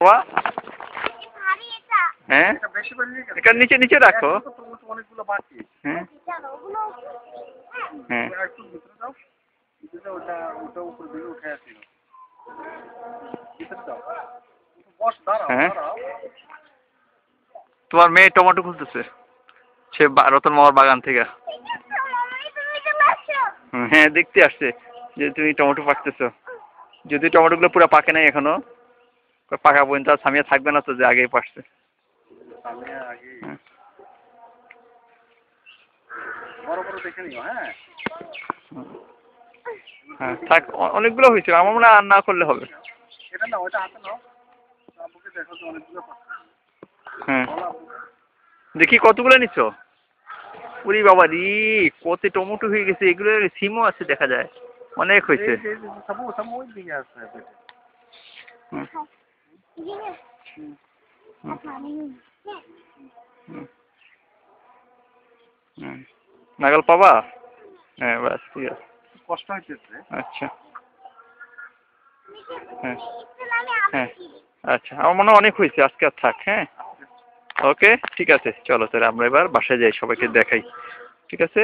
বাবা হ্যাঁ এটা নিচে নিচে রাখো। হ্যাঁ হ্যাঁ হ্যাঁ তোমার মেয়ে টমেটো খুঁজতেছে সে রতন মামার বাগান থেকে। হ্যাঁ দেখতে আসছে যে তুমি টমেটো পাকতেছো, যদি টমেটোগুলো পুরো পাকে নাই এখনো, পাকা পর্যন্ত আর সামিয়া থাকবে না তো যে আগেই পাকছে। হ্যাঁ থাক, অনেকগুলো হয়েছিল, আমার মনে হয় আর না করলে হবে। হ্যাঁ দেখি কতগুলো নিচ্ছ। উরি বাবা রি, কত টমেটো হয়ে গেছে, এগুলো সিমও আছে দেখা যায়, অনেক হয়েছে। নাগাল পাবা? হ্যাঁ বাস ঠিক আছে, কষ্ট হয়েছে। আচ্ছা হ্যাঁ হ্যাঁ আচ্ছা, আমার মনে হয় অনেক হয়েছে, আজকে আর থাক। হ্যাঁ ওকে ঠিক আছে, চলো তাহলে আমরা এবার বাসায় যাই, সবাইকে দেখাই। ঠিক আছে।